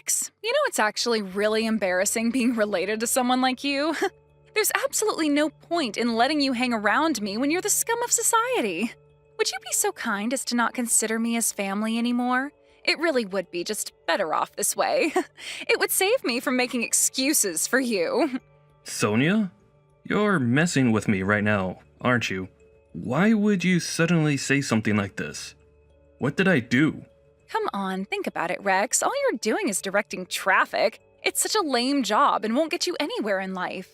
Rex, you know it's actually really embarrassing being related to someone like you? There's absolutely no point in letting you hang around me when you're the scum of society. Would you be so kind as to not consider me as family anymore? It really would be just better off this way. It would save me from making excuses for you. Sonia? You're messing with me right now, aren't you? Why would you suddenly say something like this? What did I do? Come on, think about it, Rex. All you're doing is directing traffic. It's such a lame job and won't get you anywhere in life.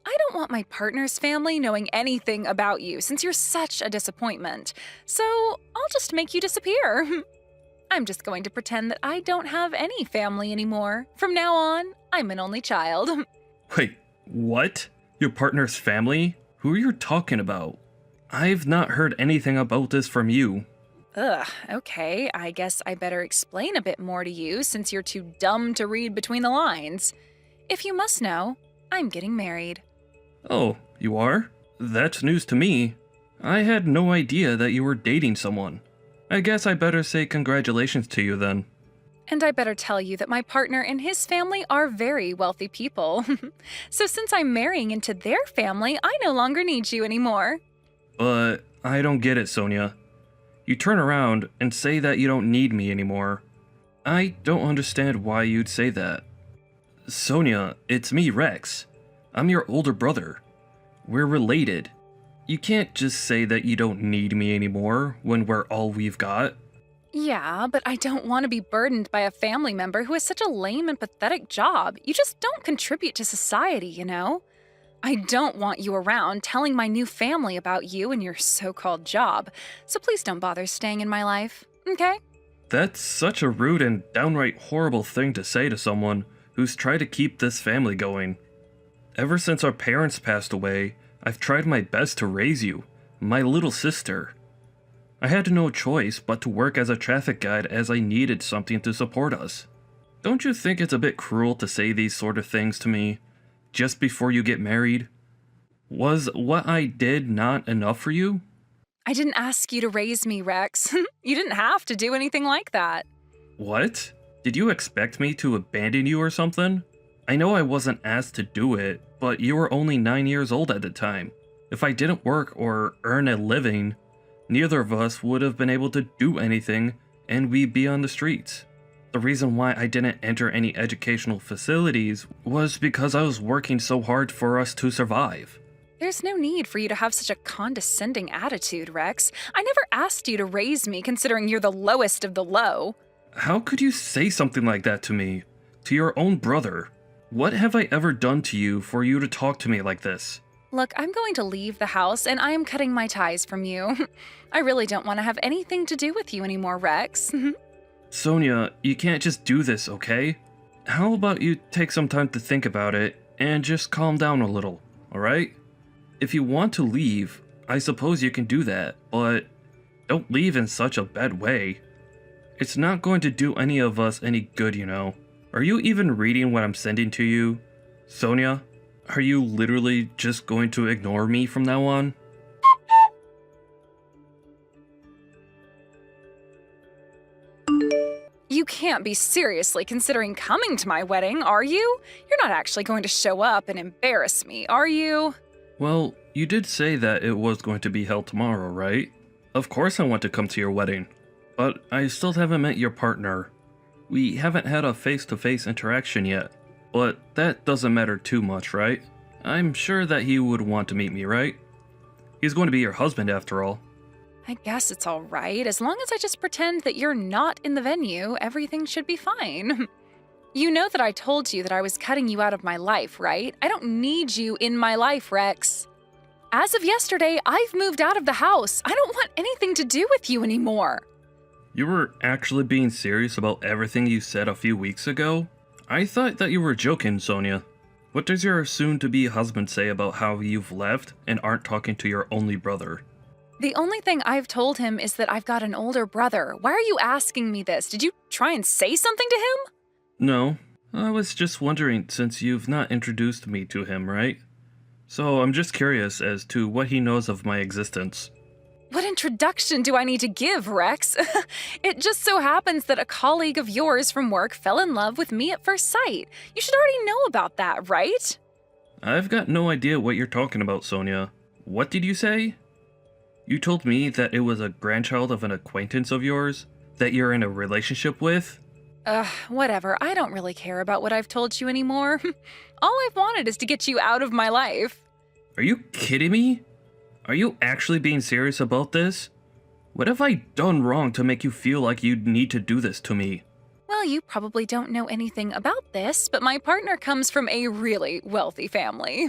I don't want my partner's family knowing anything about you since you're such a disappointment. So I'll just make you disappear. I'm just going to pretend that I don't have any family anymore. From now on, I'm an only child. Wait, what? Your partner's family? Who are you talking about? I've not heard anything about this from you. Ugh, okay, I guess I better explain a bit more to you since you're too dumb to read between the lines. If you must know, I'm getting married. Oh, you are? That's news to me. I had no idea that you were dating someone. I guess I better say congratulations to you then. And I better tell you that my partner and his family are very wealthy people. So since I'm marrying into their family, I no longer need you anymore. But I don't get it, Sonia. You turn around and say that you don't need me anymore. I don't understand why you'd say that. Sonia, it's me, Rex. I'm your older brother. We're related. You can't just say that you don't need me anymore when we're all we've got. Yeah, but I don't want to be burdened by a family member who has such a lame and pathetic job. You just don't contribute to society, you know? I don't want you around telling my new family about you and your so-called job, so please don't bother staying in my life, okay? That's such a rude and downright horrible thing to say to someone who's tried to keep this family going. Ever since our parents passed away, I've tried my best to raise you, my little sister. I had no choice but to work as a traffic guide as I needed something to support us. Don't you think it's a bit cruel to say these sort of things to me just before you get married? Was what I did not enough for you? I didn't ask you to raise me, Rex. You didn't have to do anything like that. What? Did you expect me to abandon you or something? I know I wasn't asked to do it, but you were only 9 years old at the time. If I didn't work or earn a living, neither of us would have been able to do anything and we'd be on the streets. The reason why I didn't enter any educational facilities was because I was working so hard for us to survive. There's no need for you to have such a condescending attitude, Rex. I never asked you to raise me considering you're the lowest of the low. How could you say something like that to me? To your own brother? What have I ever done to you for you to talk to me like this? Look, I'm going to leave the house and I am cutting my ties from you. I really don't want to have anything to do with you anymore, Rex. Sonia, you can't just do this, okay? How about you take some time to think about it and just calm down a little, alright? If you want to leave, I suppose you can do that, but don't leave in such a bad way. It's not going to do any of us any good, you know. Are you even reading what I'm sending to you? Sonia, are you literally just going to ignore me from now on? You can't be seriously considering coming to my wedding, are you? You're not actually going to show up and embarrass me, are you? Well, you did say that it was going to be held tomorrow, right? Of course I want to come to your wedding. But I still haven't met your partner. We haven't had a face-to-face interaction yet. But that doesn't matter too much, right? I'm sure that he would want to meet me, right? He's going to be your husband after all. I guess it's all right. As long as I just pretend that you're not in the venue, everything should be fine. You know that I told you that I was cutting you out of my life, right? I don't need you in my life, Rex. As of yesterday, I've moved out of the house. I don't want anything to do with you anymore. You were actually being serious about everything you said a few weeks ago? I thought that you were joking, Sonia. What does your soon-to-be husband say about how you've left and aren't talking to your only brother? The only thing I've told him is that I've got an older brother. Why are you asking me this? Did you try and say something to him? No, I was just wondering since you've not introduced me to him, right? So I'm just curious as to what he knows of my existence. What introduction do I need to give, Rex? It just so happens that a colleague of yours from work fell in love with me at first sight. You should already know about that, right? I've got no idea what you're talking about, Sonia. What did you say? You told me that it was a grandchild of an acquaintance of yours that you're in a relationship with? Whatever. I don't really care about what I've told you anymore. All I've wanted is to get you out of my life. Are you kidding me? Are you actually being serious about this? What have I done wrong to make you feel like you need to do this to me? Well, you probably don't know anything about this, but my partner comes from a really wealthy family.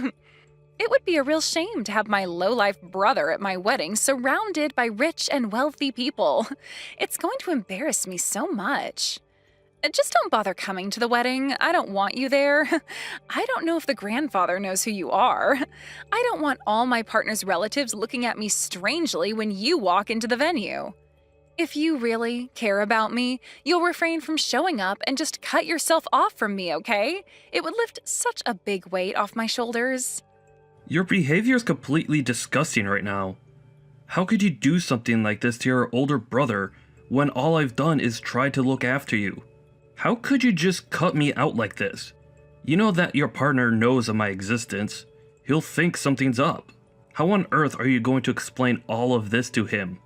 It would be a real shame to have my lowlife brother at my wedding surrounded by rich and wealthy people. It's going to embarrass me so much. Just don't bother coming to the wedding. I don't want you there. I don't know if the grandfather knows who you are. I don't want all my partner's relatives looking at me strangely when you walk into the venue. If you really care about me, you'll refrain from showing up and just cut yourself off from me, okay? It would lift such a big weight off my shoulders. Your behavior is completely disgusting right now. How could you do something like this to your older brother when all I've done is try to look after you? How could you just cut me out like this? You know that your partner knows of my existence. He'll think something's up. How on earth are you going to explain all of this to him?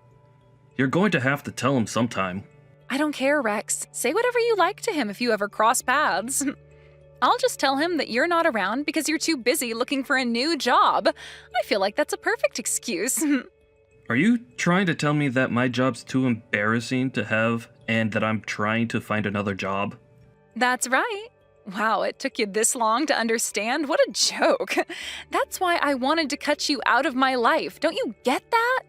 You're going to have to tell him sometime. I don't care, Rex. Say whatever you like to him if you ever cross paths. I'll just tell him that you're not around because you're too busy looking for a new job. I feel like that's a perfect excuse. Are you trying to tell me that my job's too embarrassing to have and that I'm trying to find another job? That's right. Wow, it took you this long to understand? What a joke. That's why I wanted to cut you out of my life. Don't you get that?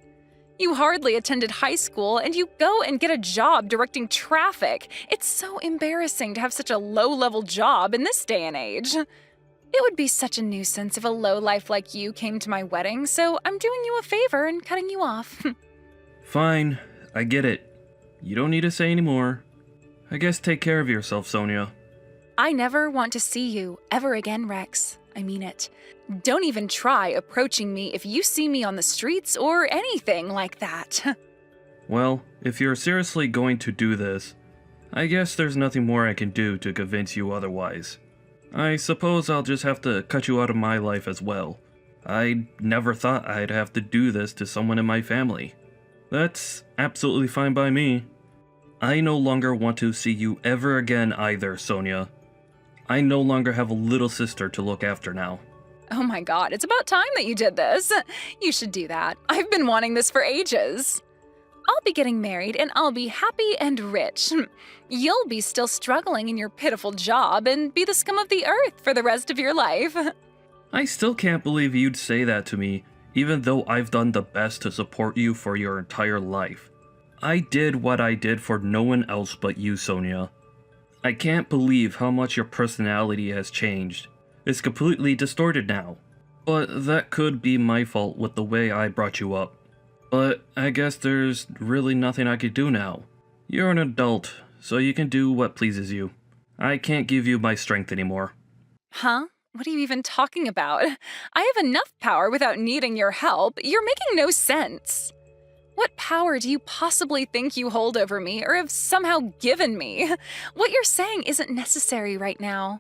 You hardly attended high school and you go and get a job directing traffic. It's so embarrassing to have such a low-level job in this day and age. It would be such a nuisance if a lowlife like you came to my wedding, so I'm doing you a favor and cutting you off. Fine, I get it. You don't need to say any more. I guess take care of yourself, Sonia. I never want to see you ever again, Rex. I mean it. Don't even try approaching me if you see me on the streets or anything like that. Well, if you're seriously going to do this, I guess there's nothing more I can do to convince you otherwise. I suppose I'll just have to cut you out of my life as well. I never thought I'd have to do this to someone in my family. That's absolutely fine by me. I no longer want to see you ever again either, Sonia. I no longer have a little sister to look after now. Oh my god, it's about time that you did this. You should do that. I've been wanting this for ages. I'll be getting married and I'll be happy and rich. You'll be still struggling in your pitiful job and be the scum of the earth for the rest of your life. I still can't believe you'd say that to me, even though I've done the best to support you for your entire life. I did what I did for no one else but you, Sonia. I can't believe how much your personality has changed. It's completely distorted now. But that could be my fault with the way I brought you up. But I guess there's really nothing I could do now. You're an adult, so you can do what pleases you. I can't give you my strength anymore. Huh? What are you even talking about? I have enough power without needing your help. You're making no sense. What power do you possibly think you hold over me or have somehow given me? What you're saying isn't necessary right now.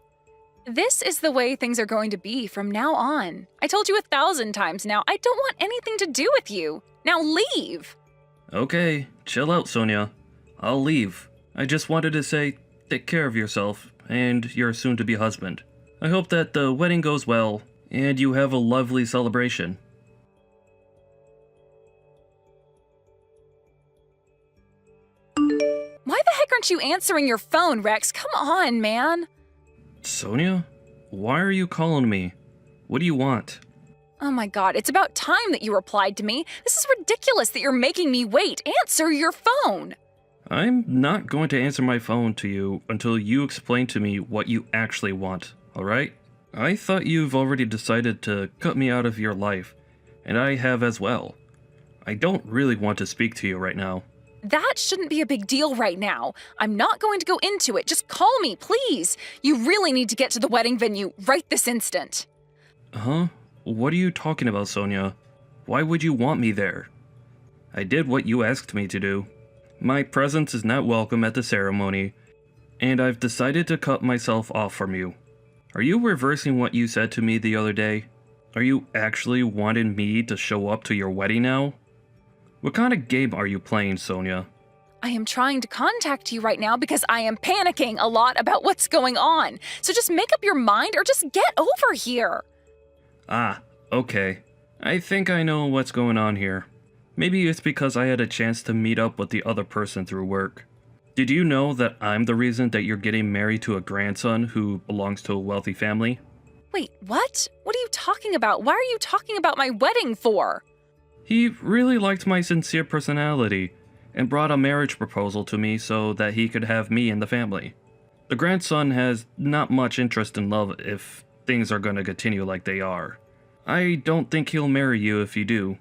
This is the way things are going to be from now on. I told you 1,000 times now, I don't want anything to do with you. Now leave. Okay, chill out, Sonia. I'll leave. I just wanted to say, take care of yourself and your soon-to-be husband. I hope that the wedding goes well and you have a lovely celebration. Why the heck aren't you answering your phone, Rex? Come on, man. Sonia? Why are you calling me? What do you want? Oh my god, it's about time that you replied to me. This is ridiculous that you're making me wait. Answer your phone. I'm not going to answer my phone to you until you explain to me what you actually want, alright? I thought you've already decided to cut me out of your life, and I have as well. I don't really want to speak to you right now. That shouldn't be a big deal right now. I'm not going to go into it. Just call me, please. You really need to get to the wedding venue right this instant. Huh? What are you talking about, Sonia? Why would you want me there? I did what you asked me to do. My presence is not welcome at the ceremony, and I've decided to cut myself off from you. Are you reversing what you said to me the other day? Are you actually wanting me to show up to your wedding now? What kind of game are you playing, Sonia? I am trying to contact you right now because I am panicking a lot about what's going on. So just make up your mind or just get over here. Ah, okay. I think I know what's going on here. Maybe it's because I had a chance to meet up with the other person through work. Did you know that I'm the reason that you're getting married to a grandson who belongs to a wealthy family? Wait, what? What are you talking about? Why are you talking about my wedding for? He really liked my sincere personality and brought a marriage proposal to me so that he could have me in the family. The grandson has not much interest in love if things are going to continue like they are. I don't think he'll marry you if you do.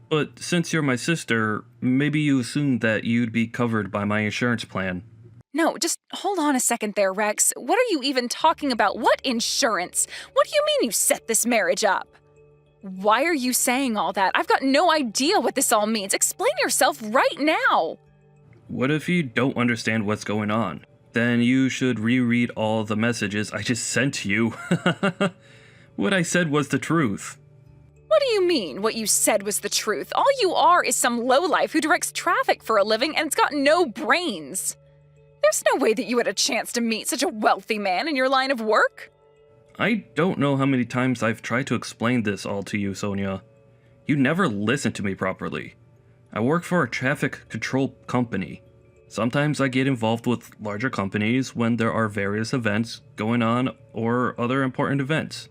But since you're my sister, maybe you assumed that you'd be covered by my insurance plan. No, just hold on a second there, Rex. What are you even talking about? What insurance? What do you mean you set this marriage up? Why are you saying all that? I've got no idea what this all means. Explain yourself right now. What if you don't understand what's going on? Then you should reread all the messages I just sent you. What I said was the truth. What do you mean, what you said was the truth? All you are is some lowlife who directs traffic for a living and's got no brains. There's no way that you had a chance to meet such a wealthy man in your line of work. I don't know how many times I've tried to explain this all to you, Sonia. You never listen to me properly. I work for a traffic control company. Sometimes I get involved with larger companies when there are various events going on or other important events.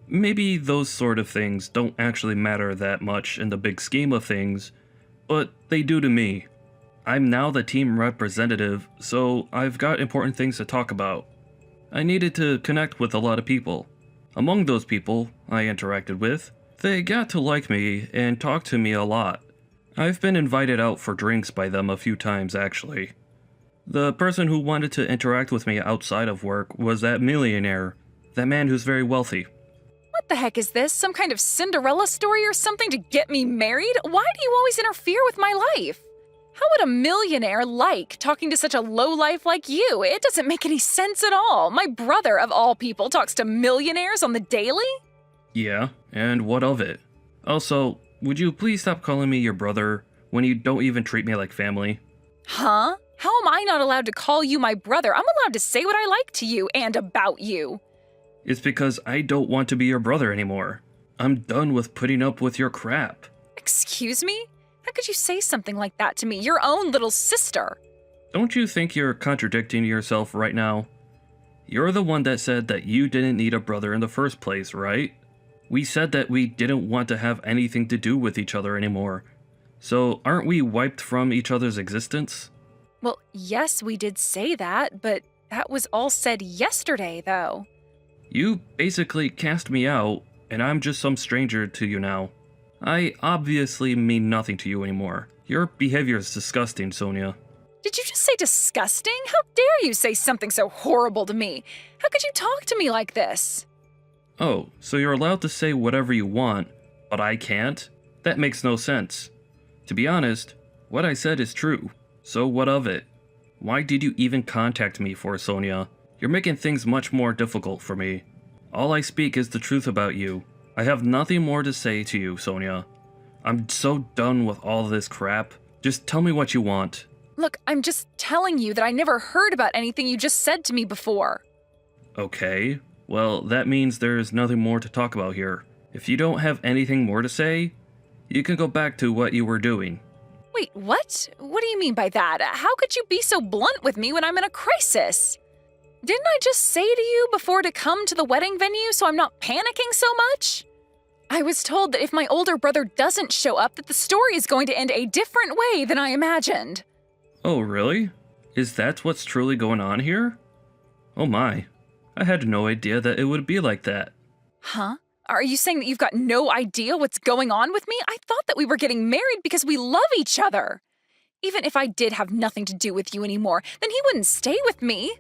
Maybe those sort of things don't actually matter that much in the big scheme of things, but they do to me. I'm now the team representative, so I've got important things to talk about. I needed to connect with a lot of people. Among those people I interacted with, they got to like me and talk to me a lot. I've been invited out for drinks by them a few times, actually. The person who wanted to interact with me outside of work was that millionaire, that man who's very wealthy. What the heck is this? Some kind of Cinderella story or something to get me married? Why do you always interfere with my life? How would a millionaire like talking to such a lowlife like you? It doesn't make any sense at all. My brother, of all people, talks to millionaires on the daily? Yeah, and what of it? Also, would you please stop calling me your brother when you don't even treat me like family? Huh? How am I not allowed to call you my brother? I'm allowed to say what I like to you and about you. It's because I don't want to be your brother anymore. I'm done with putting up with your crap. Excuse me? How could you say something like that to me, your own little sister? Don't you think you're contradicting yourself right now? You're the one that said that you didn't need a brother in the first place, right? We said that we didn't want to have anything to do with each other anymore. So aren't we wiped from each other's existence? Well, yes, we did say that, but that was all said yesterday, though. You basically cast me out, and I'm just some stranger to you now. I obviously mean nothing to you anymore. Your behavior is disgusting, Sonia. Did you just say disgusting? How dare you say something so horrible to me? How could you talk to me like this? Oh, so you're allowed to say whatever you want, but I can't? That makes no sense. To be honest, what I said is true. So what of it? Why did you even contact me for, Sonia? You're making things much more difficult for me. All I speak is the truth about you. I have nothing more to say to you, Sonia. I'm so done with all this crap. Just tell me what you want. Look, I'm just telling you that I never heard about anything you just said to me before. Okay, well, that means there's nothing more to talk about here. If you don't have anything more to say, you can go back to what you were doing. Wait, what? What do you mean by that? How could you be so blunt with me when I'm in a crisis? Didn't I just say to you before to come to the wedding venue so I'm not panicking so much? I was told that if my older brother doesn't show up, that the story is going to end a different way than I imagined. Oh, really? Is that what's truly going on here? Oh my, I had no idea that it would be like that. Huh? Are you saying that you've got no idea what's going on with me? I thought that we were getting married because we love each other. Even if I did have nothing to do with you anymore, then he wouldn't stay with me.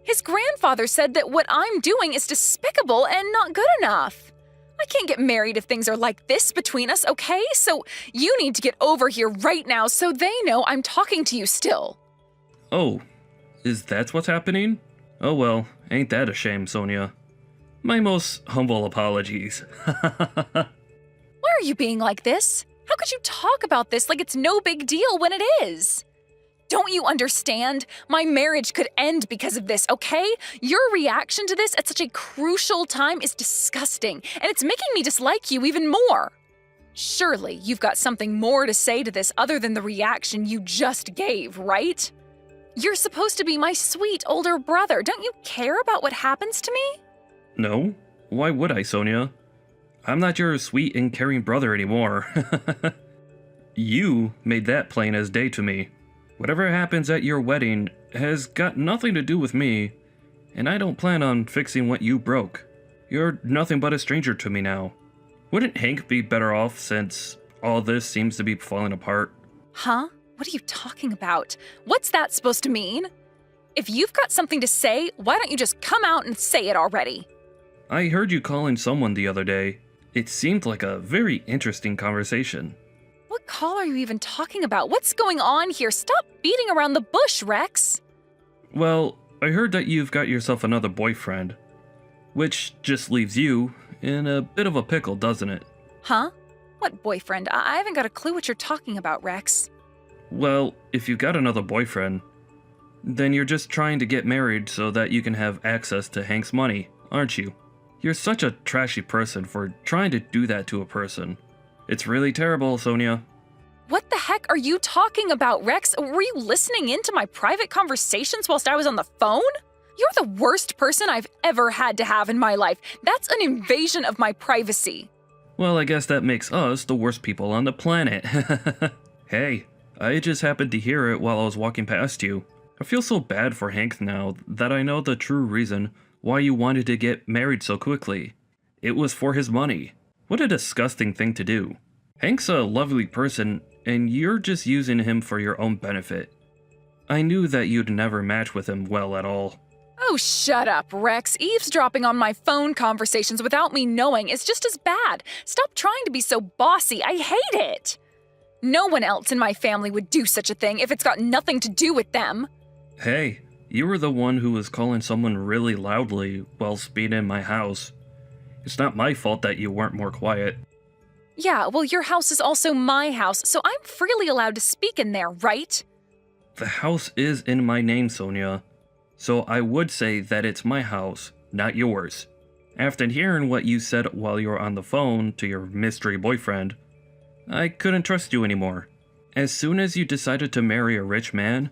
His grandfather said that what I'm doing is despicable and not good enough. I can't get married if things are like this between us, okay? So you need to get over here right now so they know I'm talking to you still. Oh, is that what's happening? Oh well, ain't that a shame, Sonia. My most humble apologies. Why are you being like this? How could you talk about this like it's no big deal when it is? Don't you understand? My marriage could end because of this, okay? Your reaction to this at such a crucial time is disgusting, and it's making me dislike you even more. Surely you've got something more to say to this other than the reaction you just gave, right? You're supposed to be my sweet older brother. Don't you care about what happens to me? No? Why would I, Sonia? I'm not your sweet and caring brother anymore. You made that plain as day to me. Whatever happens at your wedding has got nothing to do with me, and I don't plan on fixing what you broke. You're nothing but a stranger to me now. Wouldn't Hank be better off since all this seems to be falling apart? Huh? What are you talking about? What's that supposed to mean? If you've got something to say, why don't you just come out and say it already? I heard you calling someone the other day. It seemed like a very interesting conversation. What call are you even talking about? What's going on here? Stop beating around the bush, Rex. Well, I heard that you've got yourself another boyfriend. Which just leaves you in a bit of a pickle, doesn't it? Huh? What boyfriend? I haven't got a clue what you're talking about, Rex. Well, if you've got another boyfriend, then you're just trying to get married so that you can have access to Hank's money, aren't you? You're such a trashy person for trying to do that to a person. It's really terrible, Sonia. What the heck are you talking about, Rex? Were you listening into my private conversations whilst I was on the phone? You're the worst person I've ever had to have in my life. That's an invasion of my privacy. Well, I guess that makes us the worst people on the planet. Hey, I just happened to hear it while I was walking past you. I feel so bad for Hank now that I know the true reason why you wanted to get married so quickly. It was for his money. What a disgusting thing to do. Hank's a lovely person, and you're just using him for your own benefit. I knew that you'd never match with him well at all. Oh, shut up, Rex. Eavesdropping on my phone conversations without me knowing is just as bad. Stop trying to be so bossy. I hate it. No one else in my family would do such a thing if it's got nothing to do with them. Hey, you were the one who was calling someone really loudly whilst being in my house. It's not my fault that you weren't more quiet. Yeah, well, your house is also my house, so I'm freely allowed to speak in there, right? The house is in my name, Sonia. So I would say that it's my house, not yours. After hearing what you said while you were on the phone to your mystery boyfriend, I couldn't trust you anymore. As soon as you decided to marry a rich man,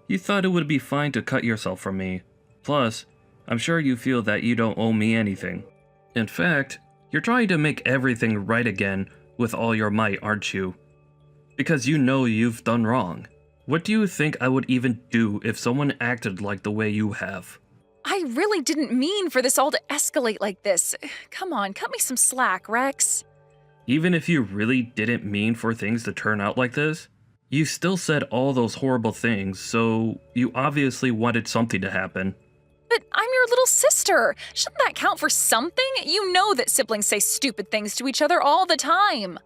you thought it would be fine to cut yourself from me. Plus, I'm sure you feel that you don't owe me anything. In fact, you're trying to make everything right again with all your might, aren't you? Because you know you've done wrong. What do you think I would even do if someone acted like the way you have? I really didn't mean for this all to escalate like this. Come on, cut me some slack, Rex. Even if you really didn't mean for things to turn out like this, you still said all those horrible things, so you obviously wanted something to happen. But I'm your little sister. Shouldn't that count for something? You know that siblings say stupid things to each other all the time.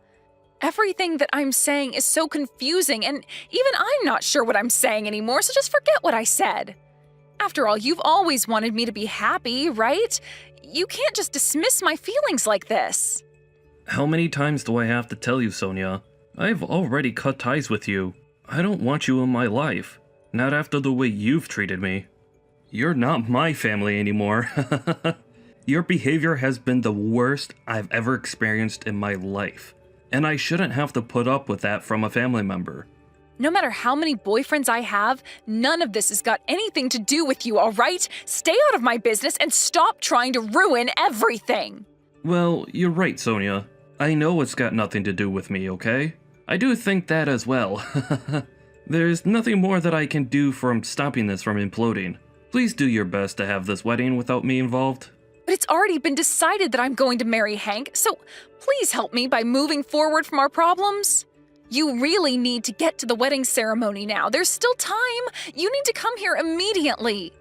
Everything that I'm saying is so confusing, and even I'm not sure what I'm saying anymore, so just forget what I said. After all, you've always wanted me to be happy, right? You can't just dismiss my feelings like this. How many times do I have to tell you, Sonia? I've already cut ties with you. I don't want you in my life. Not after the way you've treated me. You're not my family anymore. Your behavior has been the worst I've ever experienced in my life. And I shouldn't have to put up with that from a family member. No matter how many boyfriends I have, none of this has got anything to do with you, all right? Stay out of my business and stop trying to ruin everything. Well, you're right, Sonia. I know it's got nothing to do with me, okay? I do think that as well. There's nothing more that I can do from stopping this from imploding. Please do your best to have this wedding without me involved. But it's already been decided that I'm going to marry Hank, so please help me by moving forward from our problems. You really need to get to the wedding ceremony now. There's still time. You need to come here immediately.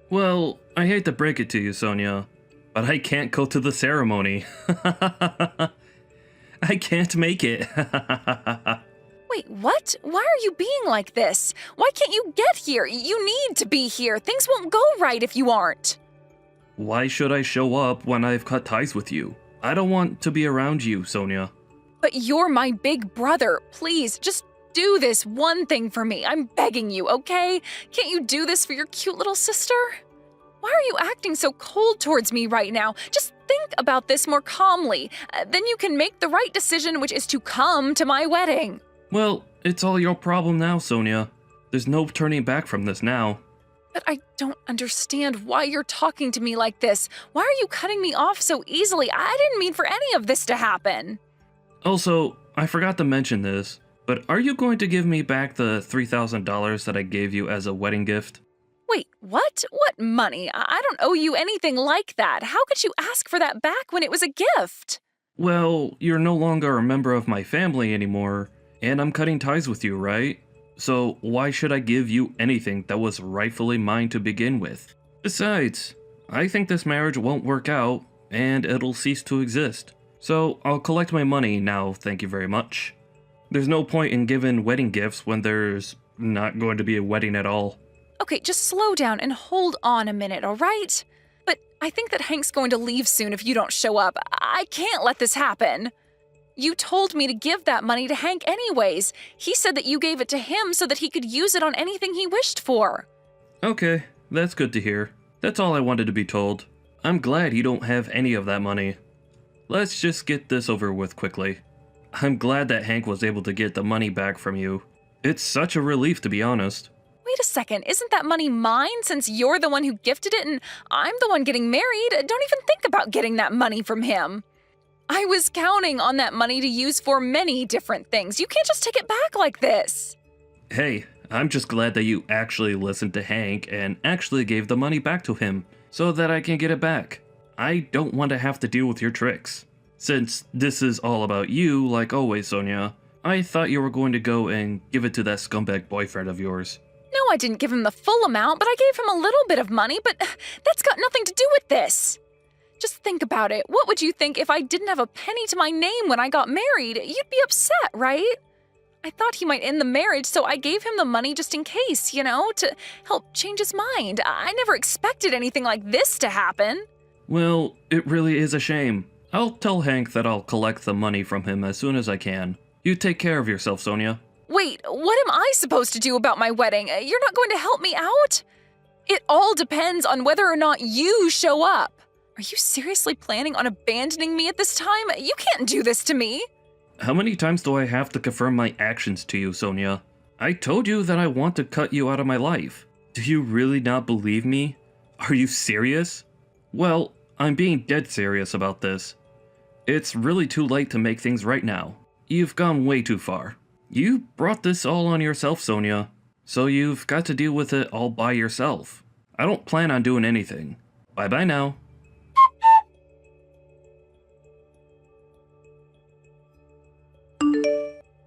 Well, I hate to break it to you, Sonia, but I can't go to the ceremony. I can't make it. Wait, what? Why are you being like this? Why can't you get here? You need to be here. Things won't go right if you aren't. Why should I show up when I've cut ties with you? I don't want to be around you, Sonia. But you're my big brother. Please, just do this one thing for me. I'm begging you, okay? Can't you do this for your cute little sister? Why are you acting so cold towards me right now? Just think about this more calmly. Then you can make the right decision, which is to come to my wedding. Well, it's all your problem now, Sonia. There's no turning back from this now. But I don't understand why you're talking to me like this. Why are you cutting me off so easily? I didn't mean for any of this to happen. Also, I forgot to mention this, but are you going to give me back the $3,000 that I gave you as a wedding gift? Wait, what? What money? I don't owe you anything like that. How could you ask for that back when it was a gift? Well, you're no longer a member of my family anymore, and I'm cutting ties with you, right? So why should I give you anything that was rightfully mine to begin with? Besides, I think this marriage won't work out, and it'll cease to exist. So I'll collect my money now, thank you very much. There's no point in giving wedding gifts when there's not going to be a wedding at all. Okay, just slow down and hold on a minute, all right? But I think that Hank's going to leave soon if you don't show up. I can't let this happen. You told me to give that money to Hank anyways. He said that you gave it to him so that he could use it on anything he wished for. Okay, that's good to hear. That's all I wanted to be told. I'm glad you don't have any of that money. Let's just get this over with quickly. I'm glad that Hank was able to get the money back from you. It's such a relief, to be honest. Wait a second, isn't that money mine since you're the one who gifted it and I'm the one getting married? Don't even think about getting that money from him. I was counting on that money to use for many different things. You can't just take it back like this. Hey, I'm just glad that you actually listened to Hank and actually gave the money back to him so that I can get it back. I don't want to have to deal with your tricks. Since this is all about you, like always, Sonia, I thought you were going to go and give it to that scumbag boyfriend of yours. No, I didn't give him the full amount, but I gave him a little bit of money, but that's got nothing to do with this. Just think about it. What would you think if I didn't have a penny to my name when I got married? You'd be upset, right? I thought he might end the marriage, so I gave him the money just in case, to help change his mind. I never expected anything like this to happen. Well, it really is a shame. I'll tell Hank that I'll collect the money from him as soon as I can. You take care of yourself, Sonia. Wait, what am I supposed to do about my wedding? You're not going to help me out? It all depends on whether or not you show up. Are you seriously planning on abandoning me at this time? You can't do this to me. How many times do I have to confirm my actions to you, Sonia? I told you that I want to cut you out of my life. Do you really not believe me? Are you serious? Well, I'm being dead serious about this. It's really too late to make things right now. You've gone way too far. You brought this all on yourself, Sonia. So you've got to deal with it all by yourself. I don't plan on doing anything. Bye-bye now.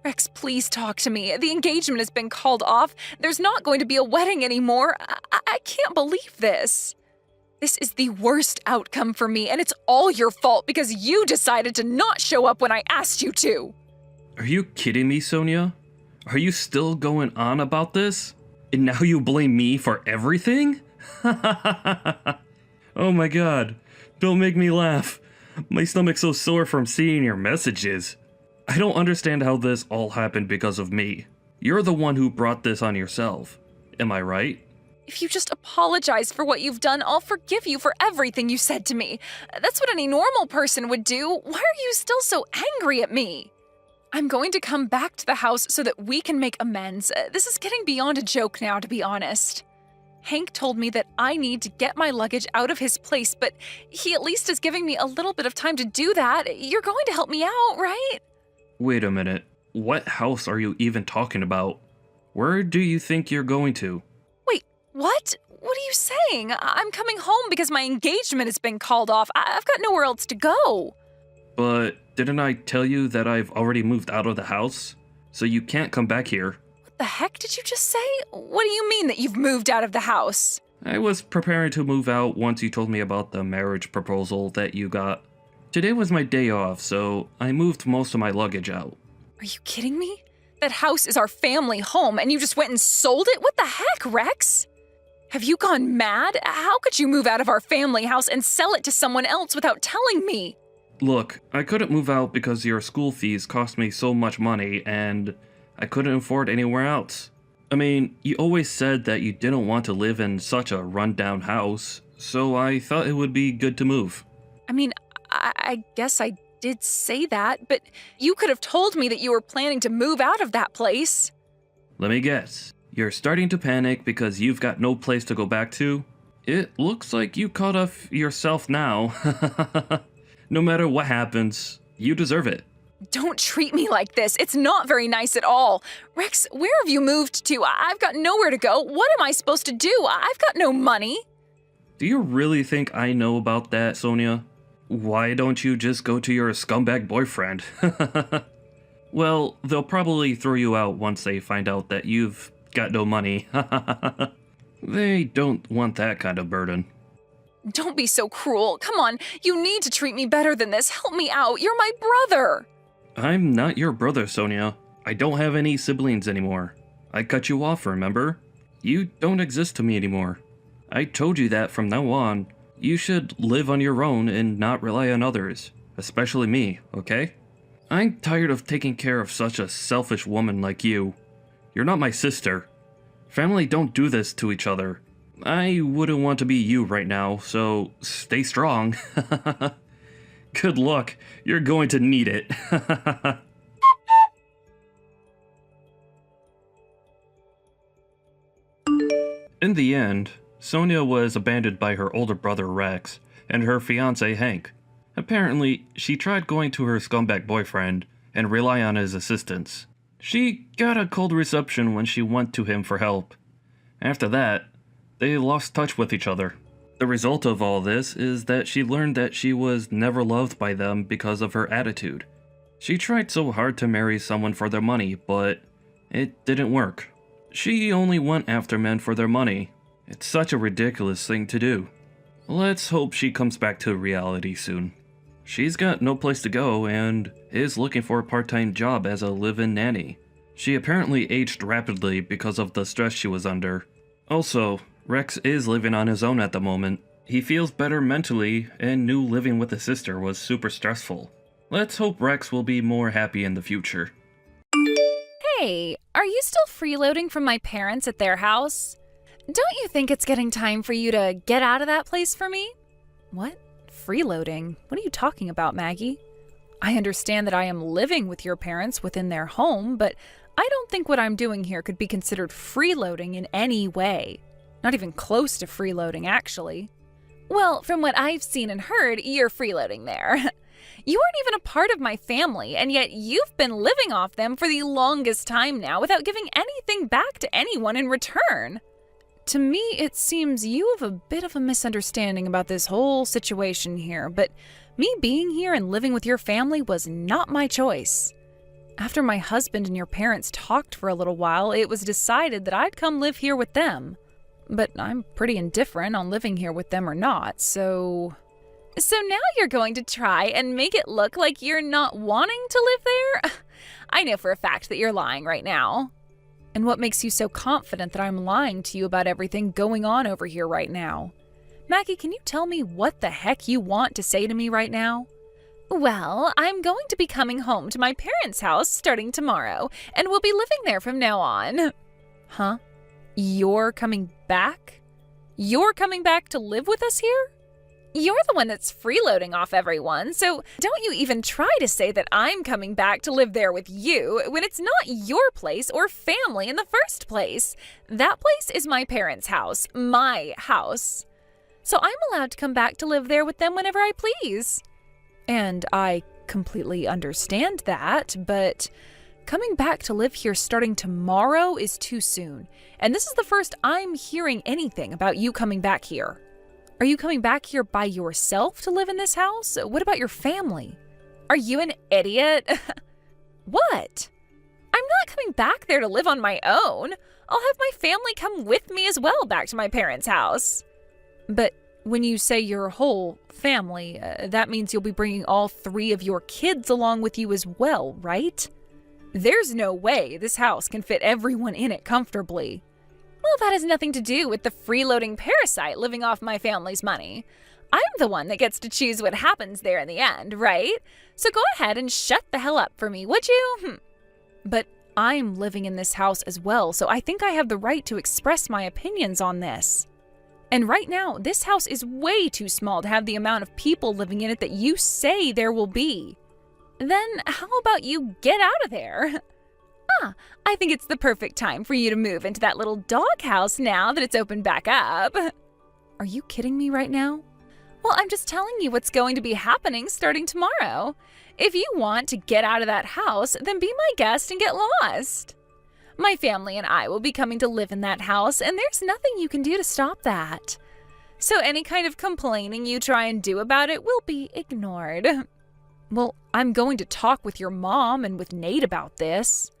Rex, please talk to me. The engagement has been called off. There's not going to be a wedding anymore. I can't believe this. This is the worst outcome for me, and it's all your fault because you decided to not show up when I asked you to. Are you kidding me, Sonia? Are you still going on about this? And now you blame me for everything? Oh my god. Don't make me laugh. My stomach's so sore from seeing your messages. I don't understand how this all happened because of me. You're the one who brought this on yourself. Am I right? If you just apologize for what you've done, I'll forgive you for everything you said to me. That's what any normal person would do. Why are you still so angry at me? I'm going to come back to the house so that we can make amends. This is getting beyond a joke now, to be honest. Hank told me that I need to get my luggage out of his place, but he at least is giving me a little bit of time to do that. You're going to help me out, right? Wait a minute. What house are you even talking about? Where do you think you're going to? Wait, what? What are you saying? I'm coming home because my engagement has been called off. I've got nowhere else to go. But didn't I tell you that I've already moved out of the house? So you can't come back here. What the heck did you just say? What do you mean that you've moved out of the house? I was preparing to move out once you told me about the marriage proposal that you got. Today was my day off, so I moved most of my luggage out. Are you kidding me? That house is our family home and you just went and sold it? What the heck, Rex? Have you gone mad? How could you move out of our family house and sell it to someone else without telling me? Look, I couldn't move out because your school fees cost me so much money and I couldn't afford anywhere else. I mean, you always said that you didn't want to live in such a rundown house, so I thought it would be good to move. I mean, I guess I did say that, but you could have told me that you were planning to move out of that place. Let me guess. You're starting to panic because you've got no place to go back to? It looks like you caught up yourself now. No matter what happens, you deserve it. Don't treat me like this. It's not very nice at all. Rex, where have you moved to? I've got nowhere to go. What am I supposed to do? I've got no money. Do you really think I know about that, Sonia? Why don't you just go to your scumbag boyfriend? Well, they'll probably throw you out once they find out that you've got no money. They don't want that kind of burden. Don't be so cruel. Come on, you need to treat me better than this. Help me out. You're my brother. I'm not your brother, Sonia. I don't have any siblings anymore. I cut you off, remember? You don't exist to me anymore. I told you that from now on. You should live on your own and not rely on others, especially me, okay? I'm tired of taking care of such a selfish woman like you. You're not my sister. Family don't do this to each other. I wouldn't want to be you right now, so stay strong. Good luck. You're going to need it. In the end, Sonia was abandoned by her older brother Rex and her fiancé Hank. Apparently, she tried going to her scumbag boyfriend and rely on his assistance. She got a cold reception when she went to him for help. After that, they lost touch with each other. The result of all this is that she learned that she was never loved by them because of her attitude. She tried so hard to marry someone for their money, but it didn't work. She only went after men for their money. It's such a ridiculous thing to do. Let's hope she comes back to reality soon. She's got no place to go and is looking for a part-time job as a live-in nanny. She apparently aged rapidly because of the stress she was under. Also, Rex is living on his own at the moment. He feels better mentally and knew living with his sister was super stressful. Let's hope Rex will be more happy in the future. Hey, are you still freeloading from my parents at their house? Don't you think it's getting time for you to get out of that place for me? What? Freeloading? What are you talking about, Maggie? I understand that I am living with your parents within their home, but I don't think what I'm doing here could be considered freeloading in any way. Not even close to freeloading, actually. Well, from what I've seen and heard, you're freeloading there. You aren't even a part of my family, and yet you've been living off them for the longest time now without giving anything back to anyone in return. To me, it seems you have a bit of a misunderstanding about this whole situation here, but me being here and living with your family was not my choice. After my husband and your parents talked for a little while, it was decided that I'd come live here with them. But I'm pretty indifferent on living here with them or not, so now you're going to try and make it look like you're not wanting to live there? I know for a fact that you're lying right now. And what makes you so confident that I'm lying to you about everything going on over here right now? Maggie, can you tell me what the heck you want to say to me right now? Well, I'm going to be coming home to my parents' house starting tomorrow, and we'll be living there from now on. Huh? You're coming back? You're coming back to live with us here? You're the one that's freeloading off everyone, so don't you even try to say that I'm coming back to live there with you when it's not your place or family in the first place. That place is my parents' house, my house. So I'm allowed to come back to live there with them whenever I please. And I completely understand that, but coming back to live here starting tomorrow is too soon. And this is the first I'm hearing anything about you coming back here. Are you coming back here by yourself to live in this house? What about your family? Are you an idiot? What? I'm not coming back there to live on my own. I'll have my family come with me as well back to my parents' house. But when you say your whole family, that means you'll be bringing all 3 of your kids along with you as well, right? There's no way this house can fit everyone in it comfortably. Well, that has nothing to do with the freeloading parasite living off my family's money. I'm the one that gets to choose what happens there in the end, right? So go ahead and shut the hell up for me, would you? But I'm living in this house as well, so I think I have the right to express my opinions on this. And right now, this house is way too small to have the amount of people living in it that you say there will be. Then how about you get out of there? I think it's the perfect time for you to move into that little doghouse now that it's opened back up. Are you kidding me right now? Well, I'm just telling you what's going to be happening starting tomorrow. If you want to get out of that house, then be my guest and get lost. My family and I will be coming to live in that house, and there's nothing you can do to stop that. So any kind of complaining you try and do about it will be ignored. Well, I'm going to talk with your mom and with Nate about this.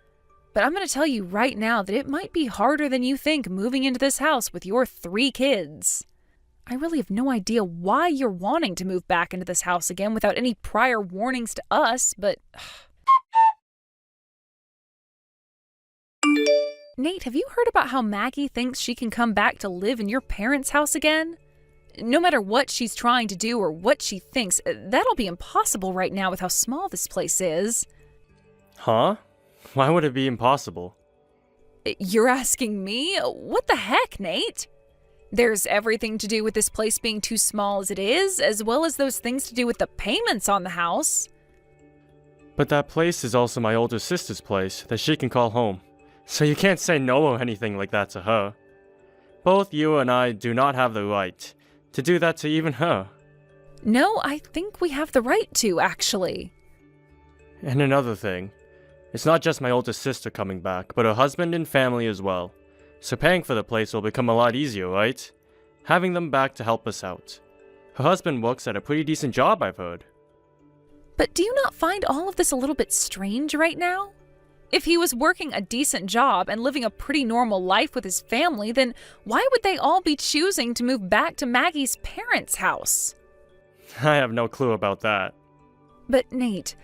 But I'm going to tell you right now that it might be harder than you think moving into this house with your 3 kids. I really have no idea why you're wanting to move back into this house again without any prior warnings to us, but... Nate, have you heard about how Maggie thinks she can come back to live in your parents' house again? No matter what she's trying to do or what she thinks, that'll be impossible right now with how small this place is. Huh? Why would it be impossible? You're asking me? What the heck, Nate? There's everything to do with this place being too small as it is, as well as those things to do with the payments on the house. But that place is also my older sister's place that she can call home. So you can't say no or anything like that to her. Both you and I do not have the right to do that to even her. No, I think we have the right to, actually. And another thing, it's not just my older sister coming back, but her husband and family as well. So paying for the place will become a lot easier, right? Having them back to help us out. Her husband works at a pretty decent job, I've heard. But do you not find all of this a little bit strange right now? If he was working a decent job and living a pretty normal life with his family, then why would they all be choosing to move back to Maggie's parents' house? I have no clue about that. But Nate,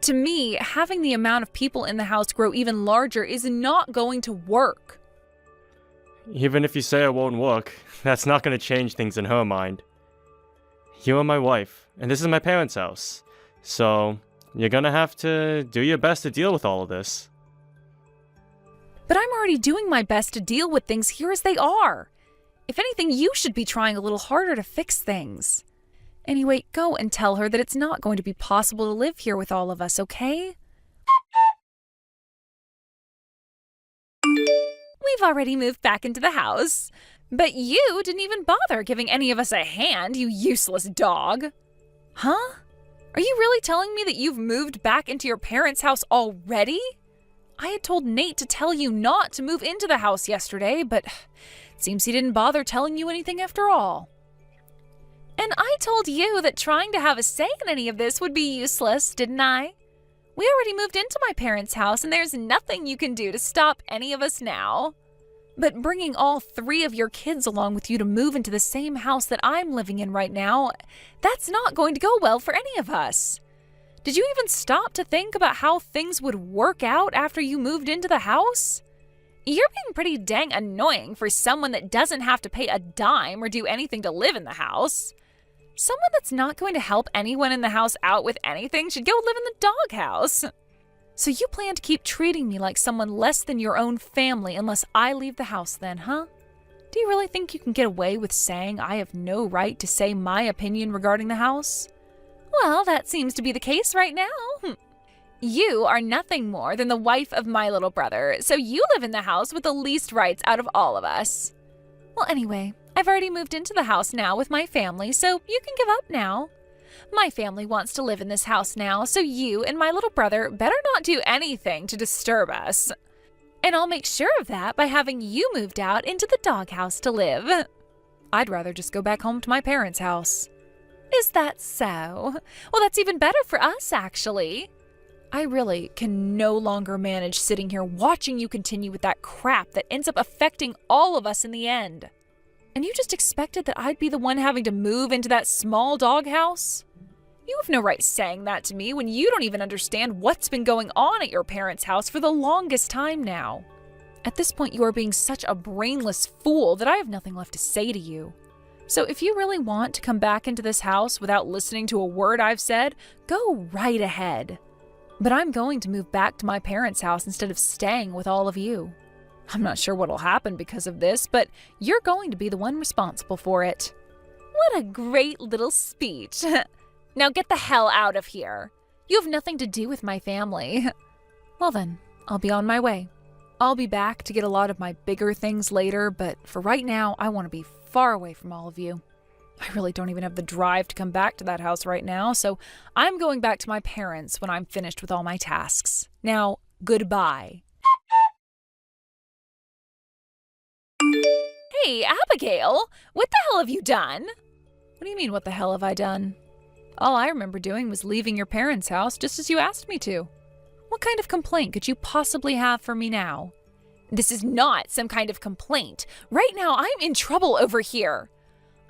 to me, having the amount of people in the house grow even larger is not going to work. Even if you say it won't work, that's not going to change things in her mind. You are my wife, and this is my parents' house. So, you're gonna have to do your best to deal with all of this. But I'm already doing my best to deal with things here as they are. If anything, you should be trying a little harder to fix things. Anyway, go and tell her that it's not going to be possible to live here with all of us, okay? We've already moved back into the house. But you didn't even bother giving any of us a hand, you useless dog. Huh? Are you really telling me that you've moved back into your parents' house already? I had told Nate to tell you not to move into the house yesterday, but it seems he didn't bother telling you anything after all. And I told you that trying to have a say in any of this would be useless, didn't I? We already moved into my parents' house, and there's nothing you can do to stop any of us now. But bringing all 3 of your kids along with you to move into the same house that I'm living in right now, that's not going to go well for any of us. Did you even stop to think about how things would work out after you moved into the house? You're being pretty dang annoying for someone that doesn't have to pay a dime or do anything to live in the house. Someone that's not going to help anyone in the house out with anything should go live in the doghouse. So you plan to keep treating me like someone less than your own family unless I leave the house then, huh? Do you really think you can get away with saying I have no right to say my opinion regarding the house? Well, that seems to be the case right now. You are nothing more than the wife of my little brother, so you live in the house with the least rights out of all of us. Well, anyway, I've already moved into the house now with my family, so you can give up now. My family wants to live in this house now, so you and my little brother better not do anything to disturb us. And I'll make sure of that by having you moved out into the doghouse to live. I'd rather just go back home to my parents' house. Is that so? Well, that's even better for us, actually. I really can no longer manage sitting here watching you continue with that crap that ends up affecting all of us in the end. And you just expected that I'd be the one having to move into that small doghouse? You have no right saying that to me when you don't even understand what's been going on at your parents' house for the longest time now. At this point, you are being such a brainless fool that I have nothing left to say to you. So if you really want to come back into this house without listening to a word I've said, go right ahead. But I'm going to move back to my parents' house instead of staying with all of you. I'm not sure what'll happen because of this, but you're going to be the one responsible for it. What a great little speech. Now get the hell out of here. You have nothing to do with my family. Well then, I'll be on my way. I'll be back to get a lot of my bigger things later, but for right now, I want to be far away from all of you. I really don't even have the drive to come back to that house right now, so I'm going back to my parents when I'm finished with all my tasks. Now, goodbye. Hey, Abigail, what the hell have you done? What do you mean, what the hell have I done? All I remember doing was leaving your parents' house just as you asked me to. What kind of complaint could you possibly have for me now? This is not some kind of complaint. Right now, I'm in trouble over here.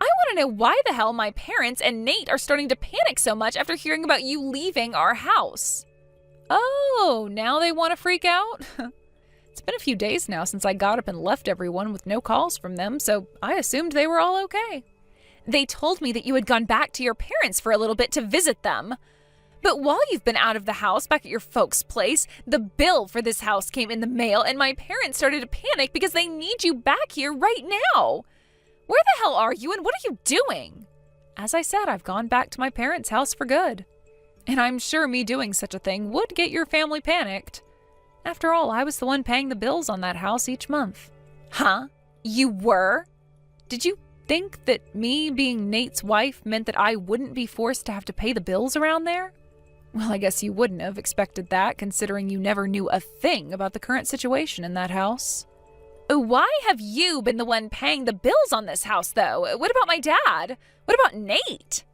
I want to know why the hell my parents and Nate are starting to panic so much after hearing about you leaving our house. Oh, now they want to freak out? It's been a few days now since I got up and left everyone with no calls from them, so I assumed they were all okay. They told me that you had gone back to your parents for a little bit to visit them. But while you've been out of the house back at your folks' place, the bill for this house came in the mail and my parents started to panic because they need you back here right now. Where the hell are you and what are you doing? As I said, I've gone back to my parents' house for good. And I'm sure me doing such a thing would get your family panicked. After all, I was the one paying the bills on that house each month. Huh? You were? Did you think that me being Nate's wife meant that I wouldn't be forced to have to pay the bills around there? Well, I guess you wouldn't have expected that, considering you never knew a thing about the current situation in that house. Why have you been the one paying the bills on this house, though? What about my dad? What about Nate?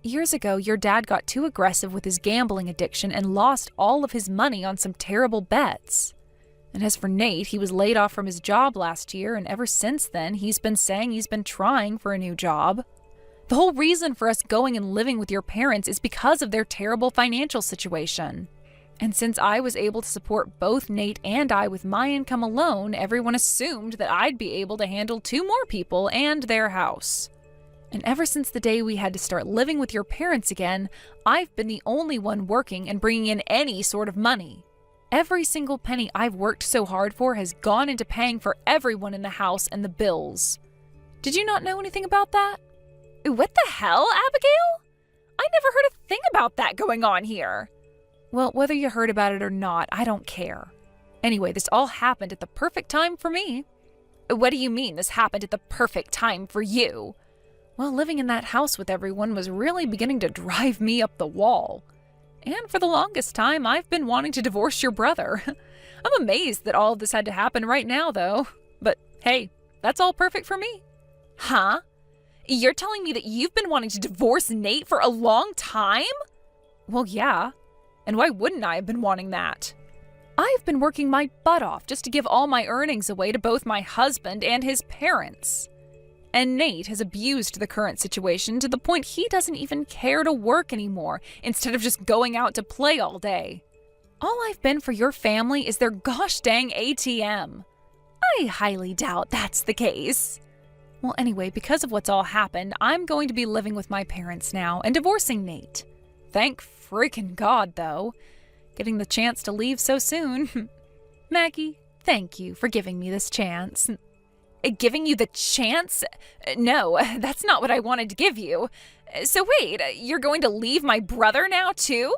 Years ago, your dad got too aggressive with his gambling addiction and lost all of his money on some terrible bets. And as for Nate, he was laid off from his job last year, and ever since then, he's been saying he's been trying for a new job. The whole reason for us going and living with your parents is because of their terrible financial situation. And since I was able to support both Nate and I with my income alone, everyone assumed that I'd be able to handle 2 more people and their house. And ever since the day we had to start living with your parents again, I've been the only one working and bringing in any sort of money. Every single penny I've worked so hard for has gone into paying for everyone in the house and the bills. Did you not know anything about that? What the hell, Abigail? I never heard a thing about that going on here. Well, whether you heard about it or not, I don't care. Anyway, this all happened at the perfect time for me. What do you mean this happened at the perfect time for you? Well, living in that house with everyone was really beginning to drive me up the wall. And for the longest time, I've been wanting to divorce your brother. I'm amazed that all of this had to happen right now, though. But hey, that's all perfect for me. Huh? You're telling me that you've been wanting to divorce Nate for a long time? Well, yeah. And why wouldn't I have been wanting that? I've been working my butt off just to give all my earnings away to both my husband and his parents. And Nate has abused the current situation to the point he doesn't even care to work anymore, instead of just going out to play all day. All I've been for your family is their gosh dang ATM. I highly doubt that's the case. Well, anyway, because of what's all happened, I'm going to be living with my parents now and divorcing Nate. Thank freaking God, though. Getting the chance to leave so soon. Maggie, thank you for giving me this chance. Giving you the chance? No, that's not what I wanted to give you. So wait, you're going to leave my brother now, too?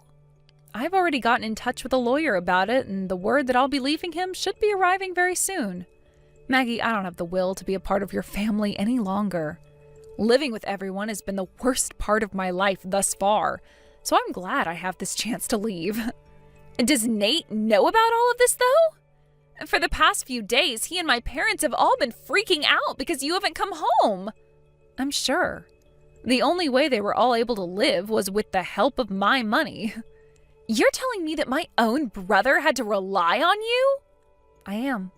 I've already gotten in touch with a lawyer about it, and the word that I'll be leaving him should be arriving very soon. Maggie, I don't have the will to be a part of your family any longer. Living with everyone has been the worst part of my life thus far, so I'm glad I have this chance to leave. Does Nate know about all of this, though? For the past few days, he and my parents have all been freaking out because you haven't come home. I'm sure. The only way they were all able to live was with the help of my money. You're telling me that my own brother had to rely on you? I am.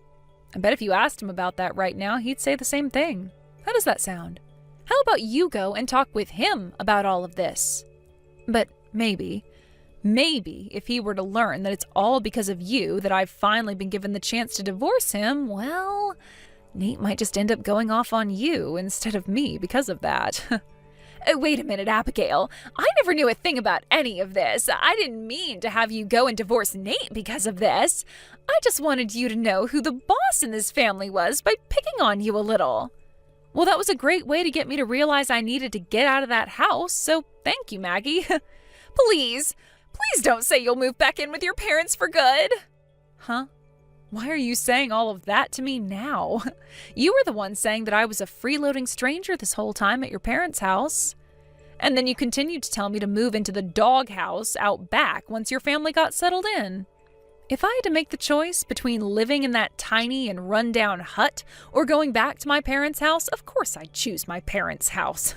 I bet if you asked him about that right now, he'd say the same thing. How does that sound? How about you go and talk with him about all of this? But maybe if he were to learn that it's all because of you that I've finally been given the chance to divorce him, well, Nate might just end up going off on you instead of me because of that. Wait a minute, Abigail. I never knew a thing about any of this. I didn't mean to have you go and divorce Nate because of this. I just wanted you to know who the boss in this family was by picking on you a little. Well, that was a great way to get me to realize I needed to get out of that house, so thank you, Maggie. Please don't say you'll move back in with your parents for good. Huh? Why are you saying all of that to me now? You were the one saying that I was a freeloading stranger this whole time at your parents' house. And then you continued to tell me to move into the doghouse out back once your family got settled in. If I had to make the choice between living in that tiny and run-down hut or going back to my parents' house, of course I'd choose my parents' house.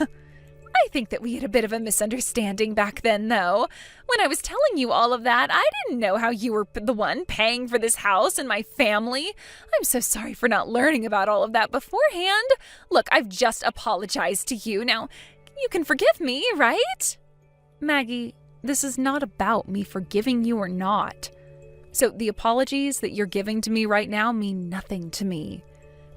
I think that we had a bit of a misunderstanding back then, though. When I was telling you all of that, I didn't know how you were the one paying for this house and my family. I'm so sorry for not learning about all of that beforehand. Look, I've just apologized to you. Now, you can forgive me, right? Maggie, this is not about me forgiving you or not. So the apologies that you're giving to me right now mean nothing to me.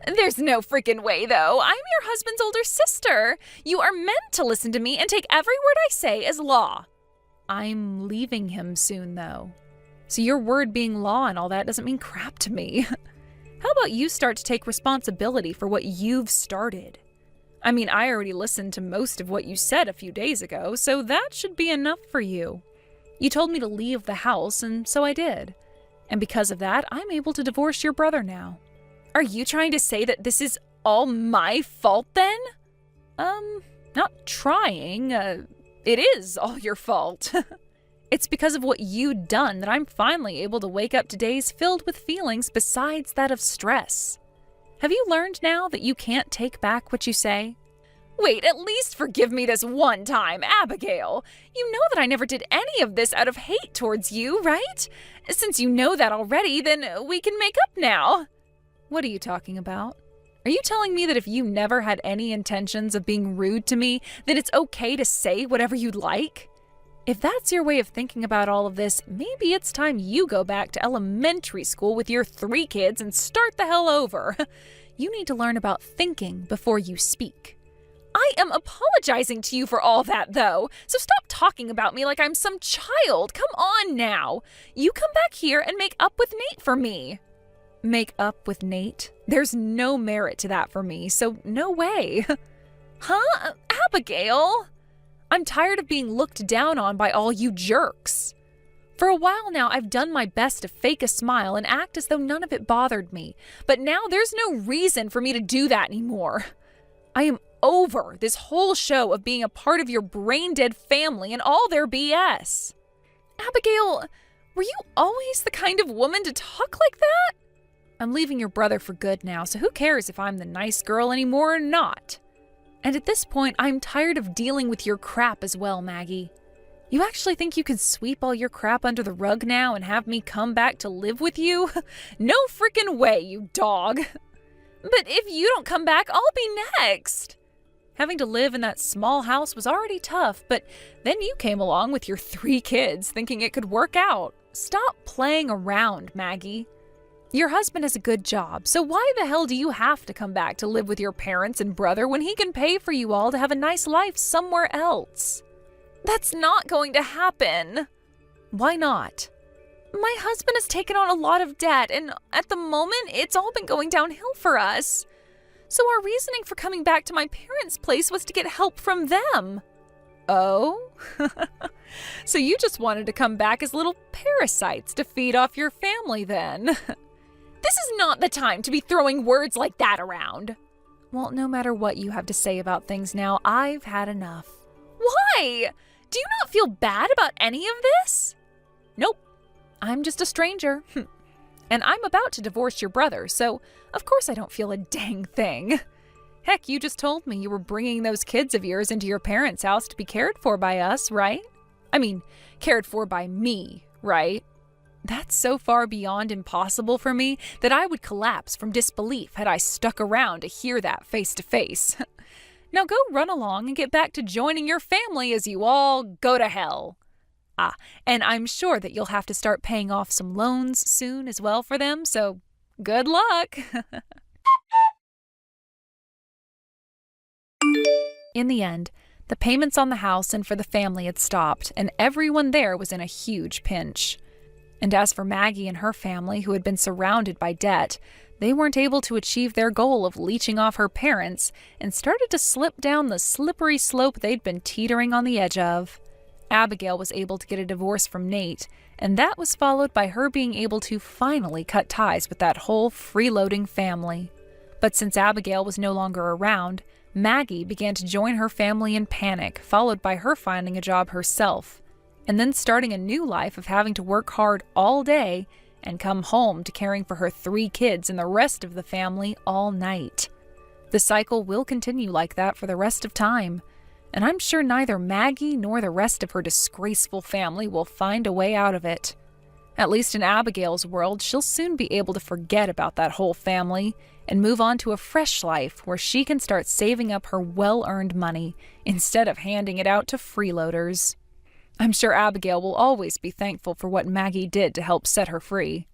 There's no freaking way, though. I'm your husband's older sister. You are meant to listen to me and take every word I say as law. I'm leaving him soon, though. So your word being law and all that doesn't mean crap to me. How about you start to take responsibility for what you've started? I mean, I already listened to most of what you said a few days ago, so that should be enough for you. You told me to leave the house, and so I did. And because of that, I'm able to divorce your brother now. Are you trying to say that this is all my fault then? Not trying. It is all your fault. It's because of what you'd done that I'm finally able to wake up to days filled with feelings besides that of stress. Have you learned now that you can't take back what you say? Wait, at least forgive me this one time, Abigail. You know that I never did any of this out of hate towards you, right? Since you know that already, then we can make up now. What are you talking about? Are you telling me that if you never had any intentions of being rude to me, then it's okay to say whatever you'd like? If that's your way of thinking about all of this, maybe it's time you go back to elementary school with your 3 kids and start the hell over. You need to learn about thinking before you speak. I am apologizing to you for all that, though, so stop talking about me like I'm some child. Come on now. You come back here and make up with Nate for me. Make up with Nate? There's no merit to that for me, so no way. Huh? Abigail? I'm tired of being looked down on by all you jerks. For a while now, I've done my best to fake a smile and act as though none of it bothered me, but now there's no reason for me to do that anymore. I am over this whole show of being a part of your brain-dead family and all their BS. Abigail, were you always the kind of woman to talk like that? I'm leaving your brother for good now, so who cares if I'm the nice girl anymore or not? And at this point, I'm tired of dealing with your crap as well, Maggie. You actually think you could sweep all your crap under the rug now and have me come back to live with you? No freaking way, you dog. But if you don't come back, I'll be next. Having to live in that small house was already tough, but then you came along with your 3 kids thinking it could work out. Stop playing around, Maggie. Your husband has a good job, so why the hell do you have to come back to live with your parents and brother when he can pay for you all to have a nice life somewhere else? That's not going to happen. Why not? My husband has taken on a lot of debt, and at the moment, it's all been going downhill for us. So our reasoning for coming back to my parents' place was to get help from them. Oh? So you just wanted to come back as little parasites to feed off your family then? This is not the time to be throwing words like that around. Well, no matter what you have to say about things now, I've had enough. Why? Do you not feel bad about any of this? Nope. I'm just a stranger. And I'm about to divorce your brother, so of course I don't feel a dang thing. Heck, you just told me you were bringing those kids of yours into your parents' house to be cared for by us, right? I mean, cared for by me, right? That's so far beyond impossible for me that I would collapse from disbelief had I stuck around to hear that face to face. Now go run along and get back to joining your family as you all go to hell. And I'm sure that you'll have to start paying off some loans soon as well for them, so good luck. In the end, the payments on the house and for the family had stopped, and everyone there was in a huge pinch. And as for Maggie and her family, who had been surrounded by debt, they weren't able to achieve their goal of leeching off her parents and started to slip down the slippery slope they'd been teetering on the edge of. Abigail was able to get a divorce from Nate, and that was followed by her being able to finally cut ties with that whole freeloading family. But since Abigail was no longer around, Maggie began to join her family in panic, followed by her finding a job herself, and then starting a new life of having to work hard all day and come home to caring for her 3 kids and the rest of the family all night. The cycle will continue like that for the rest of time, and I'm sure neither Maggie nor the rest of her disgraceful family will find a way out of it. At least in Abigail's world, she'll soon be able to forget about that whole family and move on to a fresh life where she can start saving up her well-earned money instead of handing it out to freeloaders. I'm sure Abigail will always be thankful for what Maggie did to help set her free.